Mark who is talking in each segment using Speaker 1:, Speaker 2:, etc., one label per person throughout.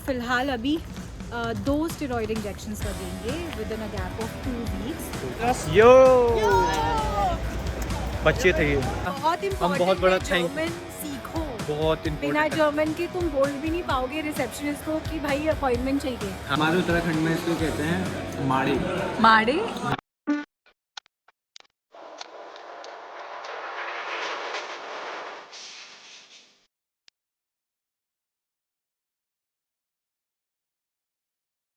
Speaker 1: फिलहाल अभी 2 steroid injections लगेंगे within a gap of 2 weeks.
Speaker 2: यो बच्चे थे ये।
Speaker 1: बहुत
Speaker 2: हम बहुत बड़ा थैंक
Speaker 1: जर्मन सीखो।
Speaker 2: बहुत
Speaker 1: बिना जर्मन के तुम बोल भी नहीं पाओगे रिसेप्शनिस्ट को कि भाई अपॉइंटमेंट चाहिए।
Speaker 3: हमारे उत्तराखंड में इसको कहते हैं माड़ी।
Speaker 1: माड़े।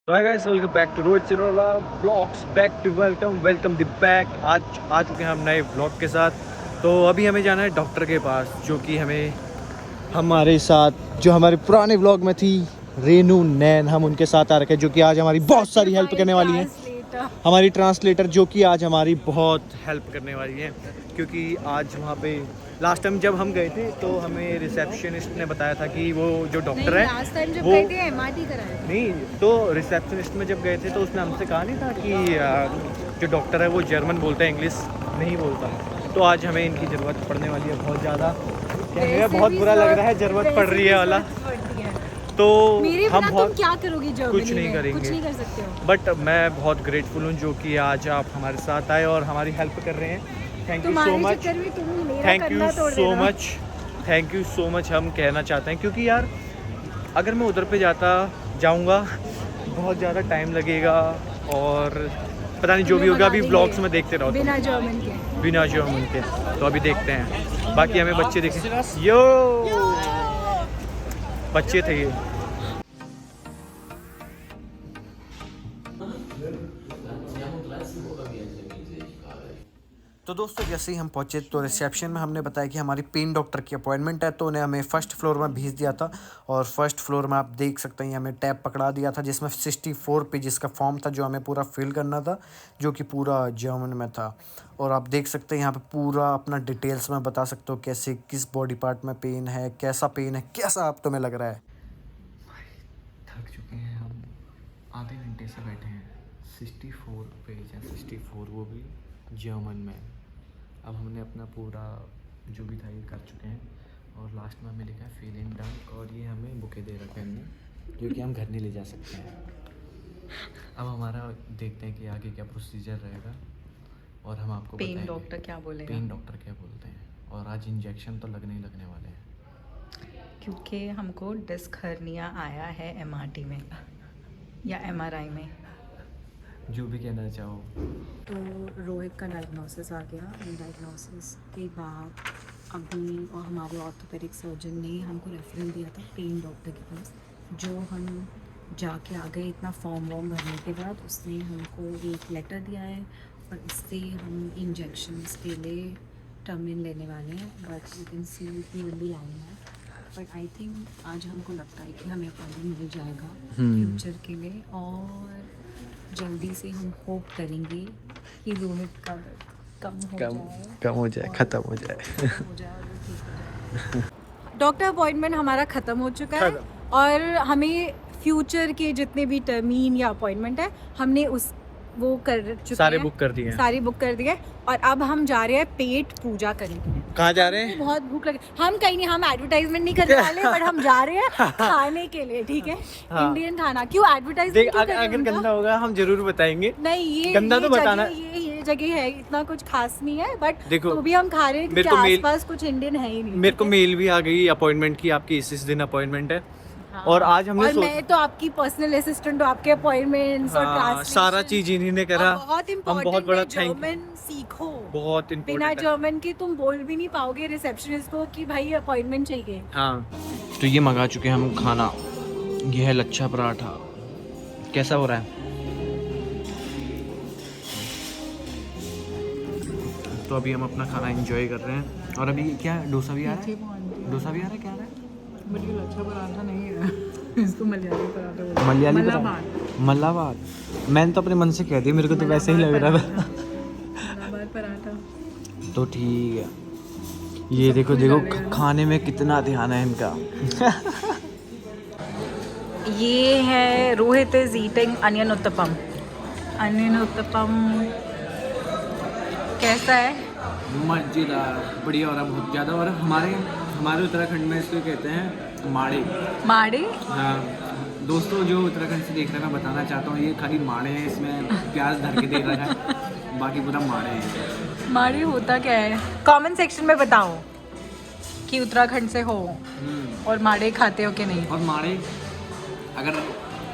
Speaker 2: तो hi guys, welcome back to Rohit Chirola vlogs. Back to welcome the back. आज आ चुके हैं हम नए ब्लॉग के साथ। तो अभी हमें जाना है डॉक्टर के पास, जो कि हमारे साथ जो हमारे पुराने ब्लॉग में थी रेनू नैन, हम उनके साथ आ रखे हैं, जो कि आज हमारी बहुत सारी हेल्प करने वाली हैं। हमारी ट्रांसलेटर जो कि आज हमारी बहुत हेल्प करने वाली है, क्योंकि आज वहाँ पे लास्ट टाइम जब हम गए थे तो हमें रिसेप्शनिस्ट ने बताया था कि वो जो डॉक्टर है
Speaker 1: लास्ट टाइम जब
Speaker 2: वो
Speaker 1: गए थे एमआरटी कराया
Speaker 2: नहीं, तो रिसेप्शनिस्ट में जब गए थे तो उसने हमसे कहा नहीं था कि जो डॉक्टर है वो जर्मन बोलता है, इंग्लिश नहीं बोलता। तो आज हमें इनकी ज़रूरत पड़ने वाली है बहुत ज़्यादा। बहुत बुरा लग रहा है, ज़रूरत पड़ रही है वाला। तो हम बहुत
Speaker 1: क्या करोगे जर्मनी
Speaker 2: कुछ नहीं
Speaker 1: में?
Speaker 2: करेंगे,
Speaker 1: कुछ नहीं कर सकते हो।
Speaker 2: बट मैं बहुत ग्रेटफुल हूँ जो कि आज आप हमारे साथ आए और हमारी हेल्प कर रहे हैं। Thank you so much, thank you so much, thank you so much हम कहना चाहते हैं, क्योंकि यार अगर मैं उधर पे जाऊँगा बहुत ज़्यादा टाइम लगेगा और पता नहीं जो भी होगा। अभी ब्लॉग्स में देखते रहो
Speaker 1: बिना जर्मन के।
Speaker 2: बिना जर्मन के। तो अभी देखते हैं, बाकी हमें बच्चे देखें। यो बच्चे थे ये। तो दोस्तों जैसे ही हम पहुंचे तो रिसेप्शन में हमने बताया कि हमारी पेन डॉक्टर की अपॉइंटमेंट है, तो उन्हें हमें फर्स्ट फ्लोर में भेज दिया था। और फर्स्ट फ्लोर में आप देख सकते हैं हमें टैब पकड़ा दिया था, जिसमें 64 पेजेस का फॉर्म था जो हमें पूरा फिल करना था, जो कि पूरा जर्मन में था। और आप देख सकते हैं यहाँ पे पूरा अपना डिटेल्स में बता सकते हो कैसे किस बॉडी पार्ट में पेन है, कैसा पेन है, कैसा आप तुम्हें लग रहा है। थक चुके हैं हम, आधे घंटे से बैठे हैं। 64 पेज है, 64 वो भी जर्मन में। अब हमने अपना पूरा जो भी था ये कर चुके हैं और लास्ट में हमें लिखा है फीलिंग डन, और ये हमें बुके दे रखे हैं जो कि हम घर नहीं ले जा सकते हैं। अब हमारा देखते हैं कि आगे क्या प्रोसीजर रहेगा और हम आपको
Speaker 1: पेन
Speaker 2: बताएंगे
Speaker 1: डॉक्टर क्या बोलेगा।
Speaker 2: पेन डॉक्टर क्या बोलते हैं। और आज इंजेक्शन तो लगने ही लगने वाले हैं,
Speaker 1: क्योंकि हमको डिस्क हर्निया आया है एमआरटी में या एमआरआई में।
Speaker 2: जो भी कहना चाहो।
Speaker 1: तो रोहित का डायग्नोसिस आ गया। डायग्नोसिस के बाद अभी और हमारे ऑर्थोपेडिक सर्जन ने हमको रेफरेंस दिया था पेन डॉक्टर के पास, जो हम जाके आ गए इतना फॉर्म वॉर्म भरने के बाद। उसने हमको एक लेटर दिया है और इससे हम इंजेक्शन्स के लिए टर्मिन लेने वाले हैं। बट यू कैन सी इतनी लंबी लाइन है, बट आई थिंक आज हमको लगता है कि हमें अपॉइंटमेंट मिल जाएगा फ्यूचर के लिए। और जल्दी से हम होप करेंगे कि रोहित का कम हो जाए,
Speaker 2: ख़त्म हो जाए।
Speaker 1: डॉक्टर अपॉइंटमेंट हमारा ख़त्म हो चुका है और हमें फ्यूचर के जितने भी टर्मीन या अपॉइंटमेंट है हमने उस वो कर चुके
Speaker 2: सारे
Speaker 1: हैं,
Speaker 2: बुक कर दिए हैं।
Speaker 1: सारी बुक कर दिए। और अब हम जा रहे हैं पेट पूजा करने।
Speaker 2: कहाँ जा रहे हैं?
Speaker 1: बहुत भूख लगी। हम कहीं नहीं, हम एडवर्टाइजमेंट नहीं करने वाले, बट हम जा रहे हैं खाने के लिए, ठीक है।
Speaker 2: हाँ।
Speaker 1: इंडियन खाना। क्यों एडवर्टाइजमेंट क्यों कर रहे हैं
Speaker 2: अगर
Speaker 1: उनका?
Speaker 2: गंदा होगा हम जरूर बताएंगे।
Speaker 1: नहीं, ये
Speaker 2: गंदा तो
Speaker 1: जगह-
Speaker 2: बताना।
Speaker 1: ये जगह है, इतना कुछ खास नहीं है, बट
Speaker 2: देखो,
Speaker 1: तो भी हम खा रहे हैं
Speaker 2: मेरे
Speaker 1: क्योंकि
Speaker 2: को मेल-
Speaker 1: आसपास कुछ इंडियन है ही नहीं।
Speaker 2: मेरे को मेल भी आ गई अपॉइंटमेंट की, आपकी इस दिन अपॉइंटमेंट है।
Speaker 1: हाँ।
Speaker 2: और आज हमने
Speaker 1: और मैं तो आपकी पर्सनल असिस्टेंट हूँ, आपके अपॉइंटमेंट्स और ट्रांसलेशन
Speaker 2: सारा चीज इन्हीं ने करा।
Speaker 1: बहुत
Speaker 2: हम बहुत
Speaker 1: इम्पोर्टेंट
Speaker 2: बड़ा
Speaker 1: है,
Speaker 2: थैंक
Speaker 1: जर्मन सीखो।
Speaker 2: बहुत
Speaker 1: बिना
Speaker 2: इम्पोर्टेंट है।
Speaker 1: जर्मन के तुम बोल भी नहीं पाओगे रिसेप्शनिस्ट को कि भाई अपॉइंटमेंट चाहिए।
Speaker 2: हाँ, तो ये मंगा चुके हैं हम खाना। ये है लच्छा पराठा। कैसा हो रहा है? तो अभी हम अपना खाना एंजॉय कर रहे हैं। और अभी क्या है? डोसा भी आ रहा है? डोसा भी आ रहा है? क्या आ रहा है?
Speaker 1: बट ये लच्छा पराठा नहीं है, इसको मलयाली पराठा बोलते हैं।
Speaker 2: मलयाली
Speaker 1: मलाबार।
Speaker 2: मलाबार। मैंने तो अपने मन से कह दिया, मेरे को तो वैसे ही लग रहा था।
Speaker 1: मलाबार पराठा।
Speaker 2: तो ठीक है। ये देखो देखो खाने में कितना ध्यान है इनका।
Speaker 1: ये है Rohit is eating onion uttapam. Onion uttapam कैसा है?
Speaker 3: मजेदार, बढ़िया हो रहा, बहुत ज़्यादा हो रहा। हमारे उत्तराखंड में इसको कहते हैं माड़ी।
Speaker 1: माड़े।
Speaker 3: हाँ, दोस्तों जो उत्तराखंड से देख रहे हैं मैं बताना चाहता हूँ ये खाली माड़े हैं, इसमें प्याज धर के दे रहा है, बाकी पूरा माड़े हैं।
Speaker 4: माड़े होता क्या है? कमेंट सेक्शन में बताओ कि उत्तराखंड से हो और माड़े खाते हो कि नहीं।
Speaker 3: और माड़े अगर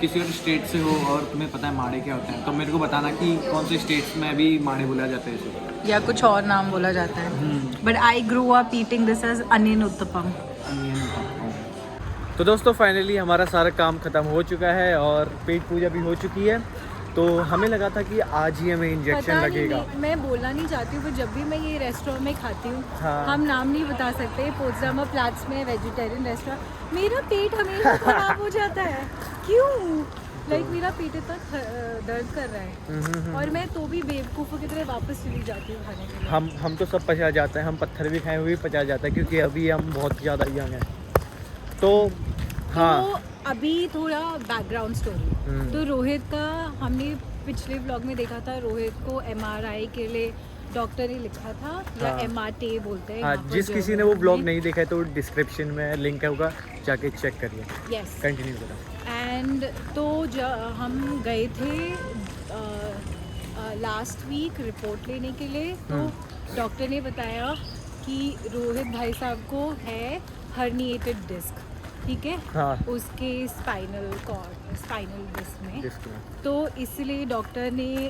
Speaker 3: किसी और स्टेट से हो और तुम्हें पता है माड़े क्या होते हैं तो मेरे को बताना कि कौन से स्टेट्स में भी माड़े बोला जाता है इसे,
Speaker 4: या कुछ और नाम बोला जाता है। But I grew up eating this as onion uttapam.
Speaker 2: तो दोस्तों फाइनली हमारा सारा काम ख़त्म हो चुका है और पेट पूजा भी हो चुकी है। तो हमें लगा था कि आज ही हमें इंजेक्शन लगेगा।
Speaker 1: मैं बोलना नहीं चाहती हूँ पर जब भी मैं ये रेस्टोरेंट में खाती हूँ,
Speaker 2: हाँ।
Speaker 1: हम नाम नहीं बता सकते, पोट्सडामा प्लाट्स में वेजिटेरियन रेस्टोरेंट, मेरा पेट हमेशा खराब हो जाता है। क्यों? लाइक मेरा पेट इतना दर्द कर रहा है और मैं तो भी बेवकूफ़ों की तरह वापस चली जाती हूँ खाने के लिए।
Speaker 2: हम तो सब पचा जाते हैं, हम पत्थर भी खाए हुए भी पचा जाता है क्योंकि अभी हम बहुत ज़्यादा यंग हैं। तो हाँ,
Speaker 1: तो अभी थोड़ा बैकग्राउंड स्टोरी। तो रोहित का हमने पिछले व्लॉग में देखा था, रोहित को MRI के लिए डॉक्टर ने लिखा था, या
Speaker 2: हाँ।
Speaker 1: MRT बोलते हैं।
Speaker 2: हाँ,
Speaker 1: यहाँ पर
Speaker 2: जिस किसी ने वो ब्लॉग नहीं देखा है तो डिस्क्रिप्शन में लिंक होगा, जाके चेक करिए।
Speaker 1: यस।
Speaker 2: कंटिन्यू करो।
Speaker 1: एंड तो हम गए थे लास्ट वीक रिपोर्ट लेने के लिए। तो डॉक्टर ने बताया कि रोहित भाई साहब को है हर्निएटेड डिस्क, ठीक है।
Speaker 2: हाँ।
Speaker 1: उसके स्पाइनल डिस्क में।
Speaker 2: डिस्क में।
Speaker 1: तो इसलिए डॉक्टर ने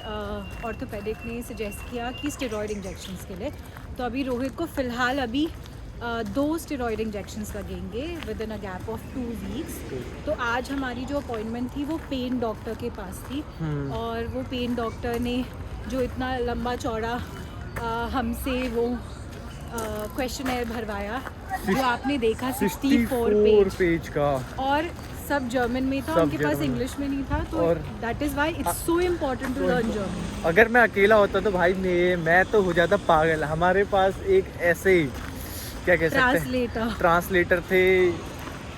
Speaker 1: ऑर्थोपेडिक ने सजेस्ट किया कि स्टेरॉयड इंजेक्शंस के लिए। तो अभी रोहित को फ़िलहाल अभी 2 स्टेरॉयड इंजेक्शंस लगेंगे within a gap of 2 weeks. तो आज हमारी जो अपॉइंटमेंट थी वो पेन डॉक्टर के पास थी और वो पेन डॉक्टर ने जो इतना लंबा चौड़ा हमसे वो क्वेश्चनर भरवाया जो आपने देखा 64
Speaker 2: पेज का,
Speaker 1: और सब जर्मन में था,
Speaker 2: सब
Speaker 1: उनके पास
Speaker 2: जर्मन।
Speaker 1: इंग्लिश में नहीं था। तो
Speaker 2: और
Speaker 1: that is why it's so important to learn German.
Speaker 2: अगर मैं अकेला होता तो भाई मैं तो हो जाता पागल। हमारे पास एक ऐसे क्या कह सकते हैं ट्रांसलेटर थे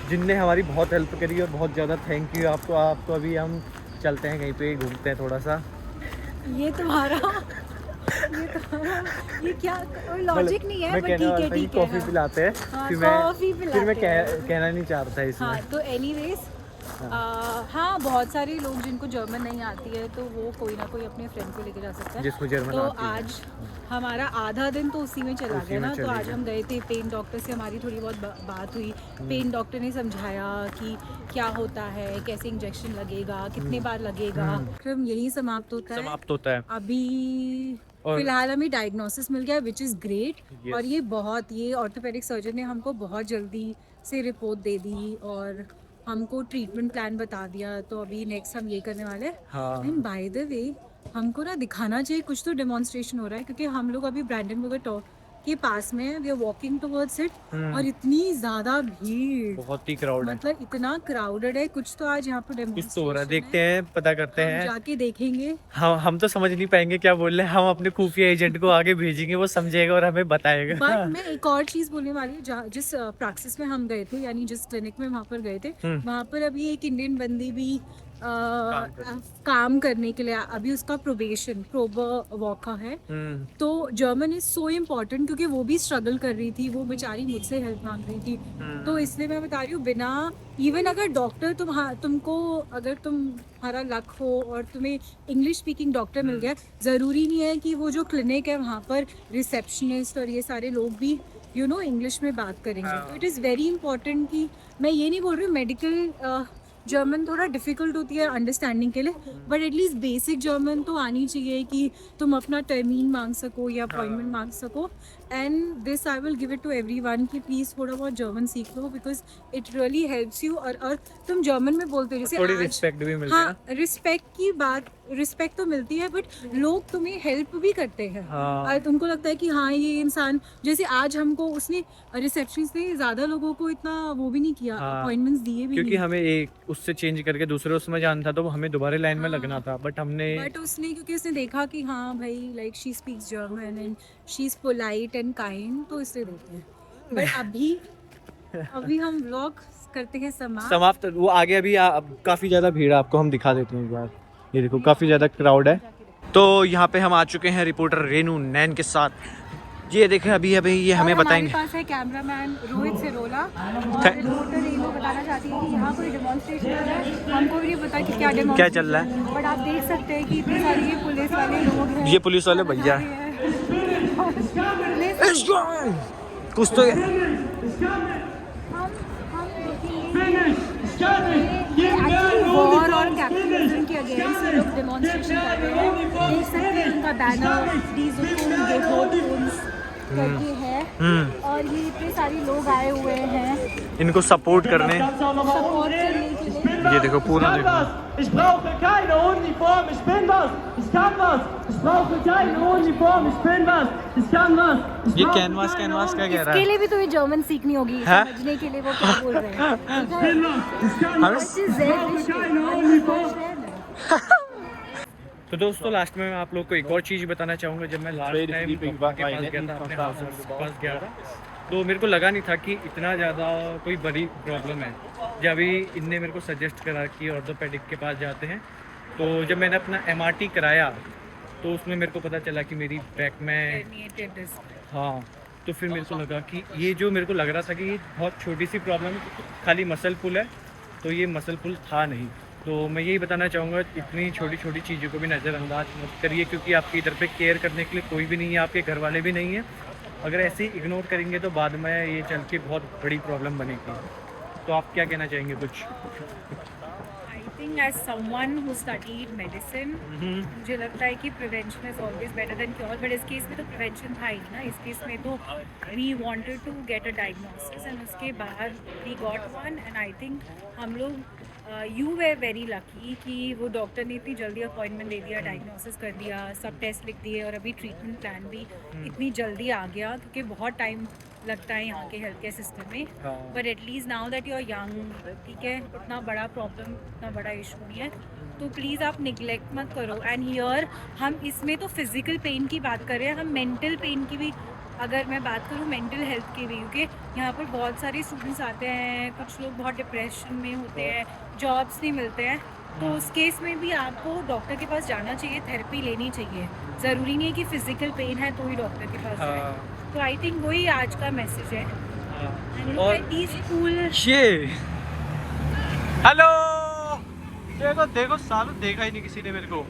Speaker 2: जिनने हमारी बहुत हेल्प करी और बहुत ज़्यादा थैंक यू आपको। आपको अभी हम चलते हैं कहीं पे घूमते हैं थोड़ा सा।
Speaker 1: ये तुम्हारा ये क्या लॉजिक नहीं है,
Speaker 2: मैं
Speaker 1: पर
Speaker 2: कहने
Speaker 1: ठीक
Speaker 2: वाला
Speaker 1: है,
Speaker 2: था कि
Speaker 1: ठीक है।
Speaker 2: कॉफ़ी पिलाते हैं।
Speaker 1: हाँ,
Speaker 2: फिर
Speaker 1: कॉफ़ी
Speaker 2: मैं
Speaker 1: पिलाते हैं।
Speaker 2: कहना नहीं चाह रहा था इसमें।
Speaker 1: हाँ, तो एनीवेज हाँ, बहुत सारे लोग जिनको जर्मन नहीं आती है तो वो कोई ना कोई अपने फ्रेंड को लेके जा सकता है
Speaker 2: जिसको जर्मन
Speaker 1: तो
Speaker 2: आती है।
Speaker 1: आज हमारा आधा दिन तो उसी में चला
Speaker 2: उसी
Speaker 1: गया
Speaker 2: में
Speaker 1: ना। तो
Speaker 2: चले
Speaker 1: आज
Speaker 2: गए।
Speaker 1: हम गए थे, पेन डॉक्टर से हमारी थोड़ी बहुत बात हुई। पेन डॉक्टर ने समझाया कि क्या होता है, कैसे इंजेक्शन लगेगा, कितने बार लगेगा। क्रम यही समाप्त होता है। अभी
Speaker 2: और-
Speaker 1: फिलहाल हमें डायग्नोसिस मिल गया विच इज़ ग्रेट।
Speaker 2: Yes.
Speaker 1: और ये ऑर्थोपेडिक सर्जन ने हमको बहुत जल्दी से रिपोर्ट दे दी और हमको ट्रीटमेंट प्लान बता दिया। तो अभी नेक्स्ट हम ये करने वाले हैं।
Speaker 2: हाँ।
Speaker 1: एंड बाय द वे हमको ना दिखाना चाहिए कुछ तो डेमोन्स्ट्रेशन हो रहा है, क्योंकि हम लोग अभी ब्रैंडनबर्गर के पास में है, we are walking towards it और इतनी ज़्यादा भीड़,
Speaker 2: बहुत ही क्राउड है।
Speaker 1: मतलब इतना क्राउडेड है। कुछ तो आज यहाँ पे
Speaker 2: कुछ तो हो रहा है,
Speaker 1: डेमोन्स्ट्रेशन
Speaker 2: देखते हैं, पता करते
Speaker 1: हम
Speaker 2: हैं।
Speaker 1: जाके देखेंगे।
Speaker 2: हम तो समझ नहीं पाएंगे क्या बोल रहे हैं। हम अपने खुफिया एजेंट को आगे भेजेंगे, वो समझेगा और हमें बताएगा।
Speaker 1: बट मैं एक और चीज़ बोलने वाली हूँ, जिस प्रैक्टिस में हम गए थे, यानी जिस क्लिनिक में वहाँ पर गए थे, वहाँ पर अभी एक इंडियन बंदी भी काम करने के लिए, अभी उसका प्रोबर वॉका है। तो जर्मन इज सो इम्पोर्टेंट क्योंकि वो भी स्ट्रगल कर रही थी, वो बेचारी मुझसे हेल्प मांग रही थी। तो इसलिए मैं बता रही हूँ, बिना इवन अगर डॉक्टर तुमको अगर तुम्हारा लक हो और तुम्हें इंग्लिश स्पीकिंग डॉक्टर मिल गया, ज़रूरी नहीं है कि वो जो क्लिनिक है वहाँ पर रिसेप्शनिस्ट और ये सारे लोग भी इंग्लिश में बात करेंगे। तो इट इज़ वेरी इंपॉर्टेंट कि मैं ये नहीं बोल रही हूँ मेडिकल जर्मन थोड़ा डिफ़िकल्ट होती है अंडरस्टैंडिंग के लिए, बट एटलीस्ट बेसिक जर्मन तो आनी चाहिए कि तुम अपना टर्मीन मांग सको या अपॉइंटमेंट मांग सको। And this I will give it to everyone कि प्लीज़ थोड़ा बहुत जर्मन सीख लो, because it really helps you. और तुम जर्मन में बोलते हो जैसे
Speaker 2: थोड़ी
Speaker 1: आज,
Speaker 2: रिस्पेक्ट भी मिलती है।
Speaker 1: हाँ, रिस्पेक्ट तो मिलती है, बट लोग तुम्हें हेल्प भी करते हैं।
Speaker 2: हाँ।
Speaker 1: और तुमको लगता है कि हाँ ये इंसान, जैसे आज हमको उसने रिसेप्शनिस्ट ने ज़्यादा लोगों को इतना वो भी नहीं किया,
Speaker 2: हाँ।
Speaker 1: अपॉइंटमेंट्स दिए भी
Speaker 2: क्योंकि
Speaker 1: नहीं।
Speaker 2: हमें एक उससे चेंज करके दूसरे उसमें जाना था तो हमें दोबारा लाइन में लगना था, बट हमने
Speaker 1: बट उसने क्योंकि उसने देखा कि हाँ भाई like she speaks German and she is polite and kind, तो इसलिए देते हैं। बट अभी हम व्लॉग करते हैं
Speaker 2: समाप्त। वो आगे अभी काफ़ी ज़्यादा भीड़ है, आपको हम दिखा देते हैं एक बार। ये देखो काफ़ी ज़्यादा क्राउड है। तो यहाँ पे हम आ चुके हैं रिपोर्टर रेनू नैन के साथ। ये देखें अभी अभी ये हमें
Speaker 1: और
Speaker 2: बताएंगे।
Speaker 1: हमारे पास है कैमरामैन रोहित सिरोला और रिपोर्टर ये बताना चाहती है कि यहाँ कोई डेमोन्स्ट्रेशन हो रहा है, हमको भी नहीं पता कि क्या
Speaker 2: क्या चल रहा है,
Speaker 1: बट आप देख सकते हैं कि इतने सारे ये पुलिस वाले लोग हैं,
Speaker 2: ये पुलिस वाले भैया कुछ तो
Speaker 1: वॉर और कैपिटलिज्म के अगेंस्ट ये लोग डेमोन्स्ट्रेशन कर रहे हैं। देख सकते हैं इनका बैनर करके है और ये इतने सारे लोग आए हुए हैं
Speaker 2: इनको सपोर्ट करने।
Speaker 1: सपोर्ट करने के लिए।
Speaker 2: ये देखो पूरा देखो।
Speaker 5: Ich brauche keine Uniform, ich bin was, ich kann was. Ich brauche keine Uniform, ich bin was, ich kann was.
Speaker 2: ये कैनवास कैनवास क्या कह रहा
Speaker 1: इसके
Speaker 2: है?
Speaker 1: लिए भी तुम्हें जर्मन सीखनी होगी
Speaker 2: हाँ?
Speaker 1: समझने के लिए वो क्या बोल रहे हैं।
Speaker 3: तो दोस्तों लास्ट में मैं आप लोग को एक और चीज़ बताना चाहूँगा। जब मैं लास्ट टाइम डॉक्टर के पास गया था, अपने हस्बैंड के पास गया था, तो मेरे को लगा नहीं था कि इतना ज़्यादा कोई बड़ी प्रॉब्लम है। जब अभी इनने मेरे को सजेस्ट करा कि ऑर्थोपेडिक के पास जाते हैं, तो जब मैंने अपना MRT कराया तो उसमें मेरे को पता चला कि मेरी बैक में हाँ, तो फिर मेरे को लगा कि ये जो मेरे को लग रहा था कि ये बहुत छोटी सी प्रॉब्लम खाली मसल पुल है, तो ये मसल पुल था नहीं। तो मैं यही बताना चाहूँगा, इतनी छोटी छोटी चीज़ों को भी नज़रअंदाज मत करिए, क्योंकि आपकी इधर पे केयर करने के लिए कोई भी नहीं है, आपके घर वाले भी नहीं हैं। अगर ऐसे ही इग्नोर करेंगे तो बाद में ये चल के बहुत बड़ी प्रॉब्लम बनेगी। तो आप क्या कहना चाहेंगे कुछ?
Speaker 1: I think as someone who studied medicine, मुझे लगता है कि prevention is always better than cure, but इस केस में तो prevention था ही ना। इस केस में तो we wanted to get a diagnosis and उसके बाद we got one and I think हम लोग you were very lucky कि वो डॉक्टर ने इतनी जल्दी अपॉइंटमेंट दे दिया, डायग्नोसिस कर दिया, सब टेस्ट लिख दिए और अभी ट्रीटमेंट प्लान भी इतनी जल्दी आ गया, क्योंकि बहुत टाइम लगता है यहाँ के हेल्थ केयर सिस्टम में। But at least now that you are young, ठीक है, इतना बड़ा प्रॉब्लम, इतना बड़ा इशू नहीं है, तो प्लीज़ आप निगलेक्ट मत करो। एंड हियर हम इसमें तो फिज़िकल पेन की बात कर रहे हैं, हम मेंटल पेन की भी, अगर मैं बात करूँ मेंटल हेल्थ की भी, क्योंकि यहाँ पर बहुत सारे स्टूडेंट्स आते हैं, कुछ लोग बहुत डिप्रेशन में होते हैं, जॉब्स नहीं मिलते हैं, तो उस केस में भी आपको डॉक्टर के पास जाना चाहिए, थेरेपी लेनी चाहिए। ज़रूरी नहीं है कि फ़िज़िकल पेन है तो ही डॉक्टर के पास जाए। तो आई थिंक वही आज का मैसेज है।
Speaker 3: और
Speaker 1: स्कूल
Speaker 2: हेलो देखो देखो सालों देखा ही नहीं किसी ने मेरे को।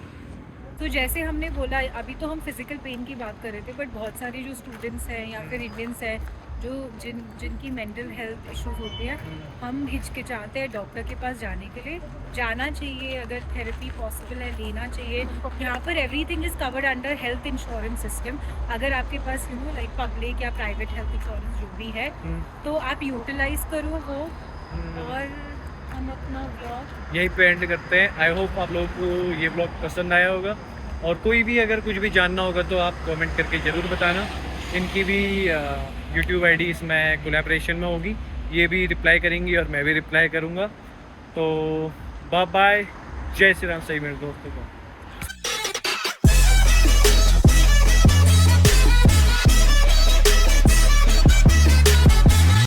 Speaker 1: तो जैसे हमने बोला, अभी तो हम फिज़िकल पेन की बात कर रहे थे, बट बहुत सारे जो स्टूडेंट्स हैं या फिर इंडियंस हैं जो जिनकी मेंटल हेल्थ इश्यूज होते हैं, हम हिचकिचाते हैं डॉक्टर के पास जाने के लिए। जाना चाहिए, अगर थेरेपी पॉसिबल है लेना चाहिए। यहाँ पर everything is covered under health insurance system. अगर आपके पास लाइक पब्लिक या प्राइवेट हेल्थ इंश्योरेंस जो भी है, तो आप यूटिलाइज करो वो। और हम अपना ब्लॉग
Speaker 3: यही पे एंड करते हैं। आई होप आप लोगों को ये ब्लॉग पसंद आया होगा, और कोई भी अगर कुछ भी जानना होगा तो आप कमेंट करके ज़रूर बताना। इनकी भी यूट्यूब ID इसमें कोलैबोरेशन में होगी, ये भी रिप्लाई करेंगी और मैं भी रिप्लाई करूँगा। तो बाय बाय, जय श्री राम सही मेरे दोस्तों को।